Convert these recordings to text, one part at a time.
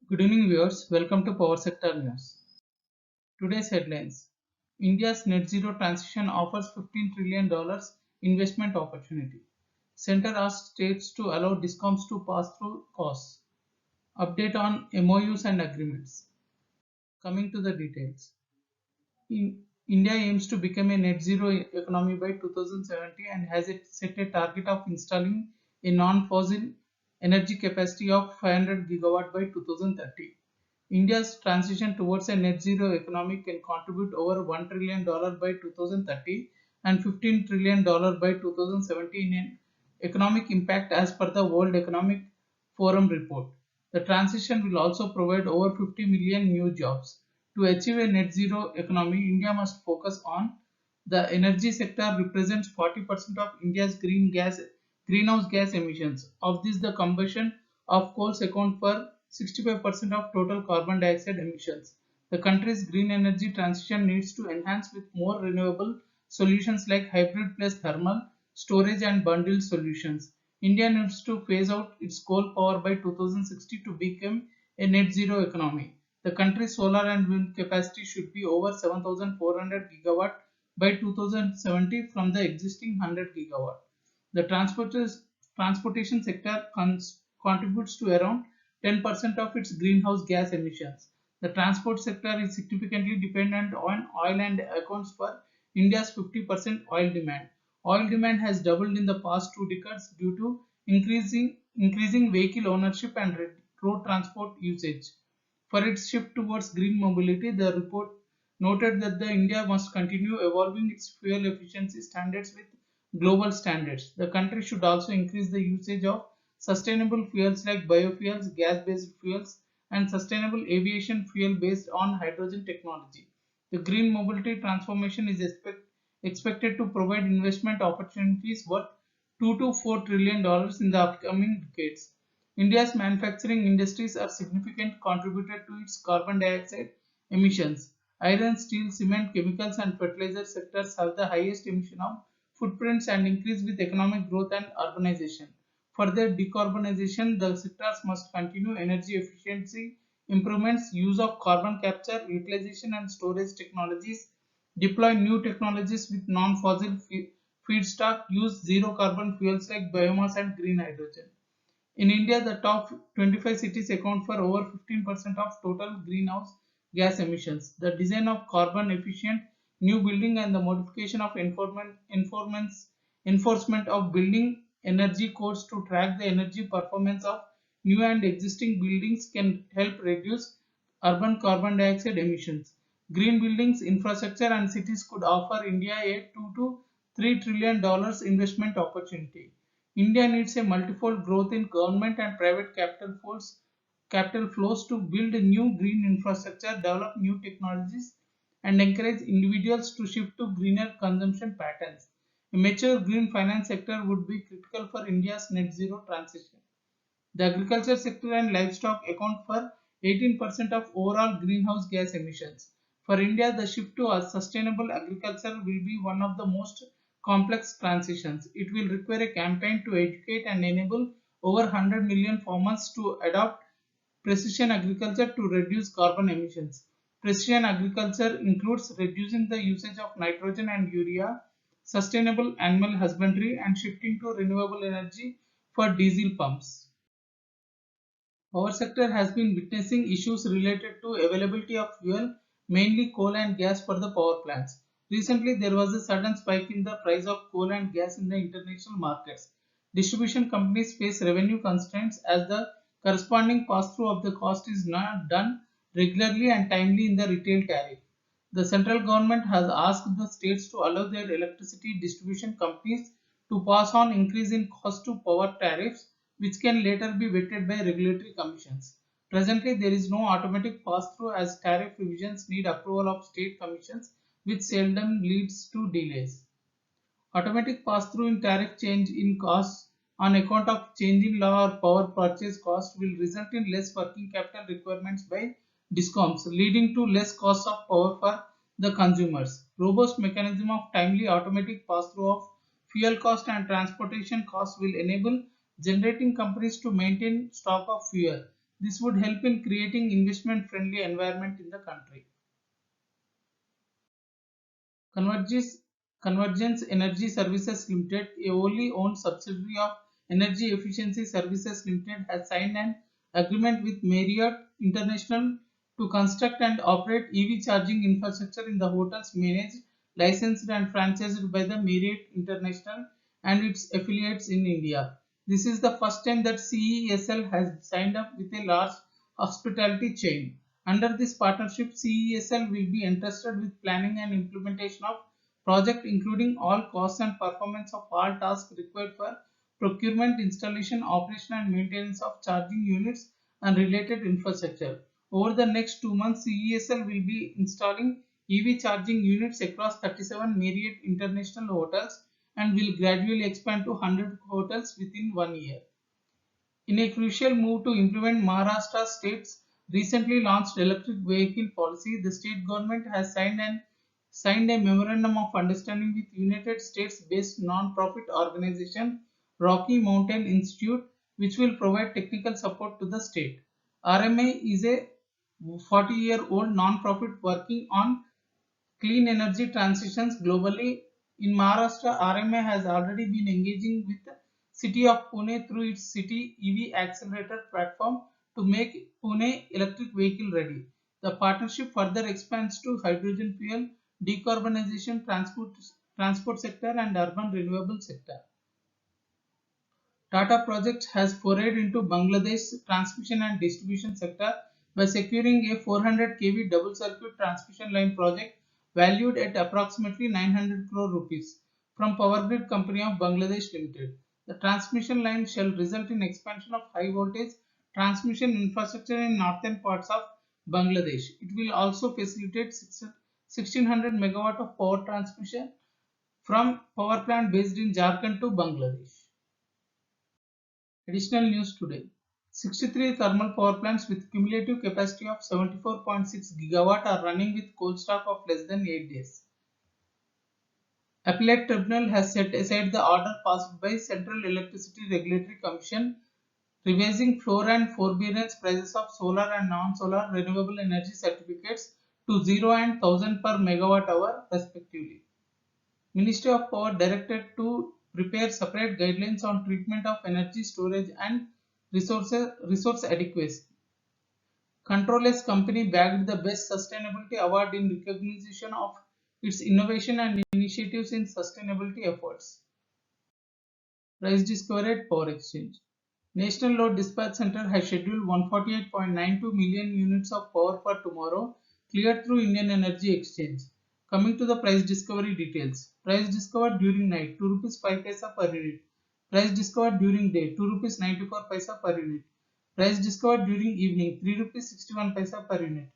Good evening, viewers. Welcome to Power Sector News. Today's headlines: India's net zero transition offers $15 trillion investment opportunity. Center asks states to allow discoms to pass through costs. Update on MOUs and agreements. Coming to the details. India aims to become a net zero economy by 2070 and has set a target of installing a non-fossil energy capacity of 500 gigawatt by 2030. India's transition towards a net zero economy can contribute over $1 trillion by 2030 and $15 trillion by 2017 in economic impact as per the World Economic Forum report. The transition will also provide over 50 million new jobs. To achieve a net zero economy, India must focus on the energy sector represents 40% of India's greenhouse gas emissions. Of this, the combustion of coals account for 65% of total carbon dioxide emissions. The country's green energy transition needs to enhance with more renewable solutions like hybrid plus thermal, storage and bundled solutions. India needs to phase out its coal power by 2060 to become a net zero economy. The country's solar and wind capacity should be over 7,400 gigawatt by 2070 from the existing 100 gigawatt. The transportation sector contributes to around 10% of its greenhouse gas emissions. The transport sector is significantly dependent on oil and accounts for India's 50% oil demand. Oil demand has doubled in the past 2 decades due to increasing vehicle ownership and road transport usage. For its shift towards green mobility, the report noted that the India must continue evolving its fuel efficiency standards with global standards. The country should also increase the usage of sustainable fuels like biofuels, gas-based fuels, and sustainable aviation fuel based on hydrogen technology. The green mobility transformation is expected to provide investment opportunities worth $2 to $4 trillion in the upcoming decades. India's manufacturing industries are significant contributor to its carbon dioxide emissions. Iron, steel, cement, chemicals and fertilizer sectors have the highest emission of footprints and increase with economic growth and urbanization. Further decarbonization, the sectors must continue energy efficiency improvements, use of carbon capture, utilization and storage technologies, deploy new technologies with non-fossil feedstock, use zero carbon fuels like biomass and green hydrogen. In India, the top 25 cities account for over 15% of total greenhouse gas emissions. The design of carbon efficient new building and the modification of enforcement of building energy codes to track the energy performance of new and existing buildings can help reduce urban carbon dioxide emissions. Green buildings, infrastructure and cities could offer India a $2 to $3 trillion investment opportunity. India needs a multifold growth in government and private capital flows to build new green infrastructure, develop new technologies, and encourage individuals to shift to greener consumption patterns. A mature green finance sector would be critical for India's net zero transition. The agriculture sector and livestock account for 18% of overall greenhouse gas emissions. For India, the shift to a sustainable agriculture will be one of the most complex transitions. It will require a campaign to educate and enable over 100 million farmers to adopt precision agriculture to reduce carbon emissions. Precision agriculture includes reducing the usage of nitrogen and urea, sustainable animal husbandry, and shifting to renewable energy for diesel pumps. Power sector has been witnessing issues related to availability of fuel, mainly coal and gas for the power plants. Recently, there was a sudden spike in the price of coal and gas in the international markets. Distribution companies face revenue constraints as the corresponding pass-through of the cost is not done regularly and timely in the retail tariff. The central government has asked the states to allow their electricity distribution companies to pass on increase in cost to power tariffs, which can later be vetted by regulatory commissions. Presently, there is no automatic pass-through as tariff revisions need approval of state commissions, which seldom leads to delays. Automatic pass-through in tariff change in costs on account of change in law or power purchase cost will result in less working capital requirements by discoms, leading to less cost of power for the consumers. Robust mechanism of timely automatic pass-through of fuel cost and transportation costs will enable generating companies to maintain stock of fuel. This would help in creating investment-friendly environment in the country. Convergence, Convergence Energy Services Limited, a wholly owned subsidiary of Energy Efficiency Services Limited, has signed an agreement with Marriott International to construct and operate EV charging infrastructure in the hotels managed, licensed and franchised by the Marriott International and its affiliates in India. This is the first time that CESL has signed up with a large hospitality chain. Under this partnership, CESL will be entrusted with planning and implementation of project, including all costs and performance of all tasks required for procurement, installation, operation and maintenance of charging units and related infrastructure. Over the next 2 months, CESL will be installing EV charging units across 37 Marriott International hotels and will gradually expand to 100 hotels within 1 year. In a crucial move to implement Maharashtra state's recently launched electric vehicle policy, the state government has signed a memorandum of understanding with United States-based non-profit organization Rocky Mountain Institute, which will provide technical support to the state. RMI is a 40-year-old non-profit working on clean energy transitions globally. In Maharashtra, RMI has already been engaging with the city of Pune through its city EV accelerator platform to make Pune electric vehicle ready. The partnership further expands to hydrogen fuel, decarbonization, transport sector and urban renewable sector. Tata Projects has forayed into Bangladesh's transmission and distribution sector by securing a 400 kV double circuit transmission line project valued at approximately 900 crore rupees from Power Grid Company of Bangladesh Limited. The transmission line shall result in expansion of high voltage transmission infrastructure in northern parts of Bangladesh. It will also facilitate 1600 megawatt of power transmission from power plant based in Jharkhand to Bangladesh. Additional news today. 63 thermal power plants with cumulative capacity of 74.6 gigawatt are running with coal stock of less than 8 days. Appellate Tribunal has set aside the order passed by Central Electricity Regulatory Commission revising floor and forbearance prices of solar and non-solar renewable energy certificates to 0 and 1000 per megawatt hour respectively. Ministry of Power directed to prepare separate guidelines on treatment of energy storage and resource adequacy. Control-S company bagged the Best Sustainability Award in recognition of its innovation and initiatives in sustainability efforts. Price discovery at Power Exchange. National Load Dispatch Center has scheduled 148.92 million units of power for tomorrow, cleared through Indian Energy Exchange. Coming to the price discovery details. Price discovered during night 2 rupees 5 paisa per unit. Price discovered during day 2 rupees 94 paisa per unit. Price discovered during evening 3 rupees 61 paisa per unit.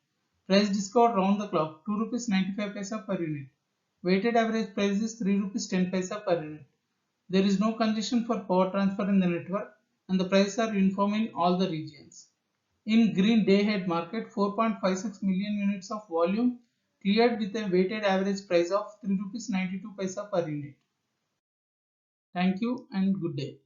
Price discovered round the clock 2 rupees 95 paisa per unit. Weighted average price is 3 rupees 10 paisa per unit. There is no congestion for power transfer in the network and the prices are uniform in all the regions. In green day-ahead market, 4.56 million units of volume cleared with a weighted average price of 3 rupees 92 paisa per unit. Thank you and good day.